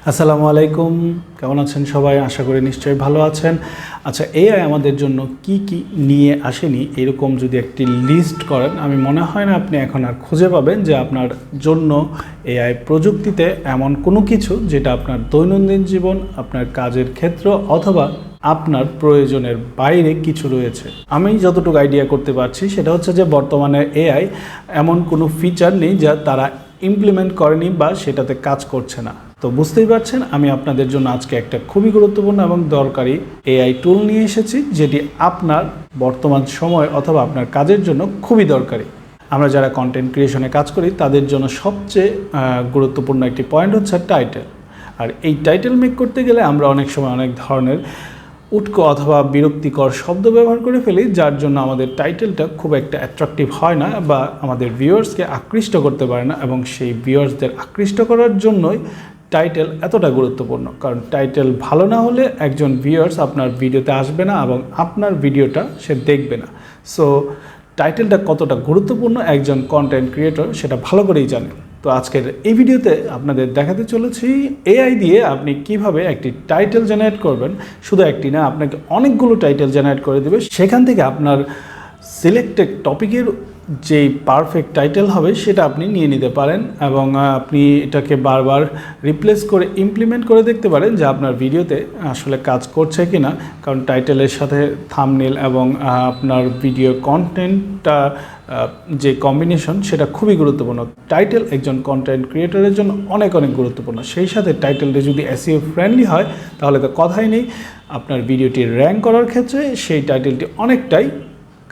আসসালামু আলাইকুম, কেমন আছেন সবাই? আশা করি নিশ্চয়ই ভালো আছেন। আচ্ছা, এআই আমাদের জন্য কি কি নিয়ে আসেনি এরকম যদি একটি লিস্ট করেন, আমি মনে হয় না আপনি এখন আর খুঁজে পাবেন যে আপনার জন্য এআই প্রযুক্তিতে এমন কোনো কিছু যেটা আপনার দৈনন্দিন জীবন, আপনার কাজের ক্ষেত্র অথবা আপনার প্রয়োজনের বাইরে কিছু রয়েছে। আমি যতটুকু আইডিয়া করতে পারছি সেটা হচ্ছে যে বর্তমানে এআই এমন কোনো ফিচার নেই যা তারা ইমপ্লিমেন্ট করেনি বা সেটাতে কাজ করছে না। তো বুঝতেই পারছেন আমি আপনাদের জন্য আজকে একটা খুবই গুরুত্বপূর্ণ এবং দরকারি এআই টুল নিয়ে এসেছি, যেটি আপনার বর্তমান সময় অথবা আপনার কাজের জন্য খুবই দরকারি। আমরা যারা কন্টেন্ট ক্রিয়েশনে কাজ করি তাদের জন্য সবচেয়ে গুরুত্বপূর্ণ একটি পয়েন্ট হচ্ছে টাইটেল। আর এই টাইটেল মেক করতে গেলে আমরা অনেক সময় অনেক ধরনের উটকো অথবা বিরক্তিকর শব্দ ব্যবহার করে ফেলি, যার জন্য আমাদের টাইটেলটা খুব একটা অ্যাট্রাকটিভ হয় না বা আমাদের ভিউয়ার্সকে আকৃষ্ট করতে পারে না। এবং সেই ভিউয়ার্সদের আকৃষ্ট করার জন্যই টাইটেল এতটা গুরুত্বপূর্ণ, কারণ টাইটেল ভালো না হলে একজন ভিউয়ার্স আপনার ভিডিওতে আসবে না এবং আপনার ভিডিওটা সে দেখবে না। সো টাইটেলটা কতটা গুরুত্বপূর্ণ একজন কন্টেন্ট ক্রিয়েটর সেটা ভালো করেই জানেন। তো আজকের এই ভিডিওতে আপনাদের দেখাতে চলেছি এআই দিয়ে আপনি কিভাবে একটি টাইটেল জেনারেট করবেন। শুধু একটি না, আপনাকে অনেকগুলো টাইটেল জেনারেট করে দেবে। সেখান থেকে আপনার সিলেক্টেড টপিকের যেই পারফেক্ট টাইটেল হবে সেটা আপনি নিয়ে নিতে পারেন এবং আপনি এটাকে বারবার রিপ্লেস করে ইমপ্লিমেন্ট করে দেখতে পারেন যে আপনার ভিডিওতে আসলে কাজ করছে কি না। কারণ টাইটেলের সাথে থাম্বনেল এবং আপনার ভিডিও কন্টেন্টটা যে কম্বিনেশন সেটা খুবই গুরুত্বপূর্ণ। টাইটেল একজন কন্টেন্ট ক্রিয়েটরের জন্য অনেক গুরুত্বপূর্ণ। সেই সাথে টাইটেলটা যদি এসইও ফ্রেন্ডলি হয় তাহলে তো কথাই নেই, আপনার ভিডিওটি র্যাঙ্ক করার ক্ষেত্রে সেই টাইটেলটি অনেকটাই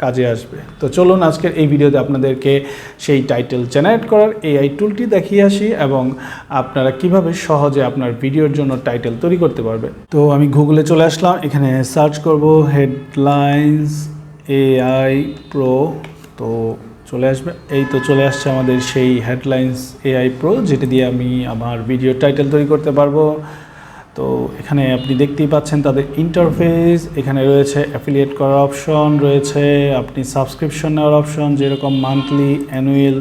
কাজে আসবে। তো চলুন আজকের এই ভিডিওতে আপনাদেরকে সেই টাইটেল জেনারেট করার এআই টুলটি দেখিয়ে আসি এবং আপনারা কিভাবে সহজে আপনার ভিডিওর জন্য টাইটেল তৈরি করতে পারবেন। তো আমি গুগলে চলে আসলাম, এখানে সার্চ করব হেডলাইন্স এআই প্রো। তো চলে আসবে, এই তো চলে আসছে আমাদের সেই হেডলাইন্স এআই প্রো, যেটি দিয়ে আমি আমার ভিডিও টাইটেল তৈরি করতে পারবো। তো এখানে আপনি দেখতেই পাচ্ছেন তাদের ইন্টারফেস, এখানে রয়েছে অ্যাফিলিয়েট করার অপশন, রয়েছে আপনি সাবস্ক্রিপশন নেওয়ার অপশন, যেরকম মান্থলি, অ্যানুয়াল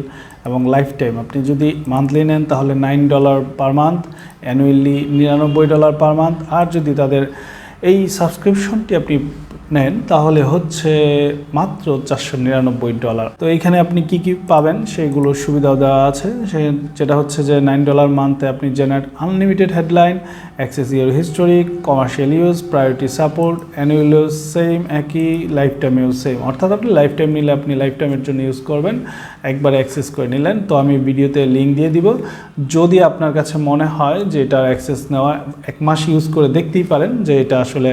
এবং লাইফ টাইম। আপনি যদি মান্থলি নেন তাহলে $9 per month, annually $99 per month. আর যদি তাদের এই সাবস্ক্রিপশনটি আপনি নেন তাহলে হচ্ছে মাত্র $499। তো এইখানে আপনি কি কি পাবেন সেগুলোর সুবিধাও দেওয়া আছে। যেটা হচ্ছে যে $9 মান্থে আপনি generate unlimited headline, access your history, commercial use, priority support, annual use seem একই, লাইফ টাইম ইউজ সেম। অর্থাৎ আপনি লাইফ টাইম নিলে আপনি লাইফ টাইমের জন্য ইউজ করবেন, একবার অ্যাক্সেস করে নিলেন। তো আমি ভিডিওতে লিঙ্ক দিয়ে দিব, যদি আপনার কাছে মনে হয় যে এটার অ্যাক্সেস নেওয়া 1 মাস ইউজ করে দেখতেই পারেন যে এটা আসলে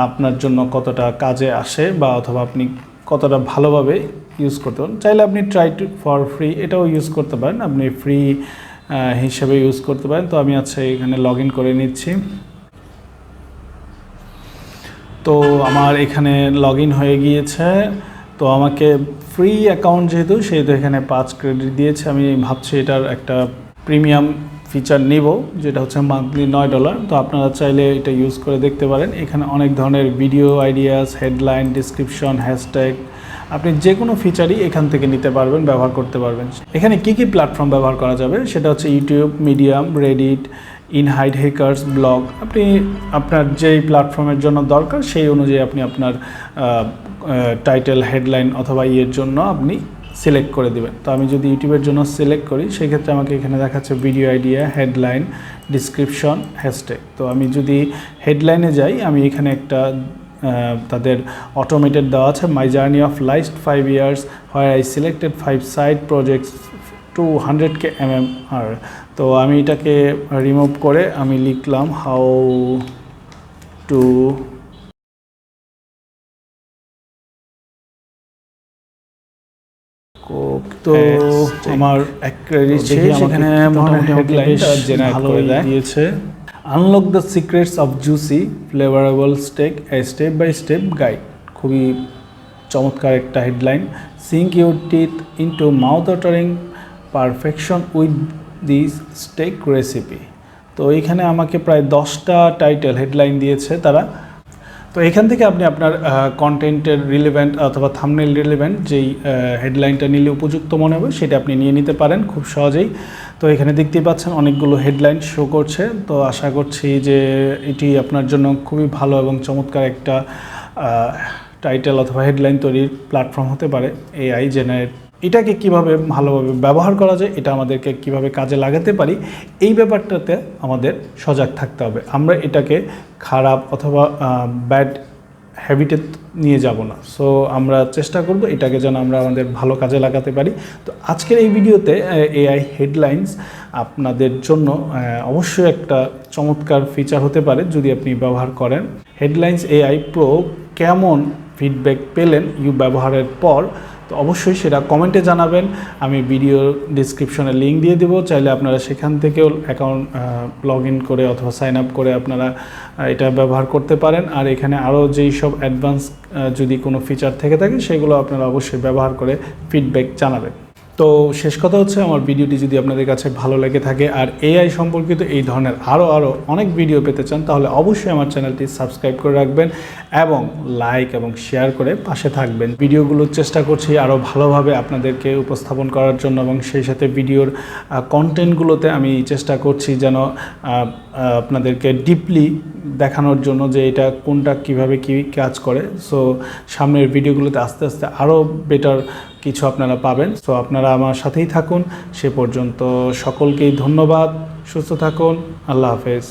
আপনার জন্য কতটা কাজে আসে বা অথবা আপনি কতটা ভালোভাবে ইউজ করতে পারেন। চাইলে আপনি ট্রাই টু ফর ফ্রি এটাও ইউজ করতে পারেন, আপনি ফ্রি হিসেবে ইউজ করতে পারেন। তো আমি এখানে লগ ইন করে নিচ্ছি। তো আমার এখানে লগ ইন হয়ে গিয়েছে। তো আমাকে ফ্রি অ্যাকাউন্ট যেহেতু সেহেতু এখানে 5 ক্রেডিট দিয়েছে। আমি ভাবছি এটার একটা প্রিমিয়াম ফিচার নেব, যেটা হচ্ছে মান্থলি $9। তো আপনারা চাইলে এটা ইউজ করে দেখতে পারেন। এখানে অনেক ধরনের video ideas, headline, description, hashtag, আপনি যে কোনো ফিচারই এখান থেকে নিতে পারবেন, ব্যবহার করতে পারবেন। এখানে কি কি প্ল্যাটফর্ম ব্যবহার করা যাবে সেটা হচ্ছে ইউটিউব, মিডিয়াম, রেডিট, ইনহাইড হ্যাকার্স, ব্লগ। আপনি আপনার যেই প্ল্যাটফর্মের জন্য দরকার সেই অনুযায়ী আপনি আপনার টাইটেল, হেডলাইন অথবা ইয়ের জন্য আপনি সিলেক্ট করে দেবেন। তো আমি যদি ইউটিউবের জন্য সিলেক্ট করি সেক্ষেত্রে আমাকে এখানে দেখাচ্ছে video idea, headline, description, hashtag. তো আমি যদি হেডলাইনে যাই, আমি এখানে একটা তাদের অটোমেটেড দেওয়া আছে, my journey of last 5 years where I selected 5 side projects to 100K MMR। তো আমি এটাকে রিমুভ করে আমি লিখলাম হাউ টু তো আমার এক ক্রেডিট সেখানে হেডলাইনটা জেনারেট করে দিয়েছে। Unlock the secrets of juicy flavourable steak, a step by step guide. খুবই চমৎকার একটা headline. Sink your teeth into mouth watering perfection with this steak recipe. তো এইখানে আমাকে প্রায় 10টা টাইটেল হেডলাইন দিয়েছে তারা। তো এখান থেকে আপনি আপনার কন্টেন্টের রিলেভেন্ট অথবা থাম্বনেল রিলেভেন্ট যেই হেডলাইনটা নিলে উপযুক্ত মনে হবে সেটা আপনি নিয়ে নিতে পারেন খুব সহজেই। তো এখানে দেখতেই পাচ্ছেন অনেকগুলো হেডলাইন শো করছে। তো আশা করছি যে এটি আপনার জন্য খুবই ভালো এবং চমৎকার একটা টাইটেল অথবা হেডলাইন তৈরির প্ল্যাটফর্ম হতে পারে এআই জেনারেট। এটাকে কিভাবে ভালোভাবে ব্যবহার করা যায়, এটা আমাদেরকে কিভাবে কাজে লাগাতে পারি, এই ব্যাপারটাতে আমাদের সজাগ থাকতে হবে। আমরা এটাকে খারাপ অথবা ব্যাড হ্যাবিটে নিয়ে যাব না। সো আমরা চেষ্টা করব এটাকে যেন আমরা আমাদের ভালো কাজে লাগাতে পারি। তো আজকের এই ভিডিওতে এআই হেডলাইন্স আপনাদের জন্য অবশ্যই একটা চমৎকার ফিচার হতে পারে যদি আপনি ব্যবহার করেন। হেডলাইন্স এআই প্রো কেমন ফিডব্যাক পেলেন ব্যবহারের পর, তো অবশ্যই সেটা কমেন্টে জানাবেন। আমি ভিডিও ডিসক্রিপশনে লিঙ্ক দিয়ে দেবো, চাইলে আপনারা সেখান থেকেও অ্যাকাউন্ট লগ ইন করে অথবা সাইন আপ করে আপনারা এটা ব্যবহার করতে পারেন। আর এখানে আরও যেই সব অ্যাডভান্স যদি কোনো ফিচার থেকে থাকে সেগুলো আপনারা অবশ্যই ব্যবহার করে ফিডব্যাক জানাবেন। তো শেষ কথা হচ্ছে, আমার ভিডিওটি যদি আপনাদের কাছে ভালো লেগে থাকে আর এআই সম্পর্কিত এই ধরনের আরও অনেক ভিডিও পেতে চান, তাহলে অবশ্যই আমার চ্যানেলটি সাবস্ক্রাইব করে রাখবেন এবং লাইক এবং শেয়ার করে পাশে থাকবেন। ভিডিওগুলোর চেষ্টা করছি আরও ভালোভাবে আপনাদেরকে উপস্থাপন করার জন্য এবং সেই সাথে ভিডিওর কন্টেন্টগুলোতে আমি চেষ্টা করছি যেন আপনাদেরকে ডিপলি দেখানোর জন্য যে এটা কোনটা কিভাবে কী কাজ করে। সো সামনের ভিডিওগুলোতে আস্তে আস্তে আরও বেটার কিছু আপনারা পাবেন। সো আপনারা আমার সাথেই থাকুন। সে পর্যন্ত সকলকেই ধন্যবাদ। সুস্থ থাকুন। আল্লাহ হাফেজ।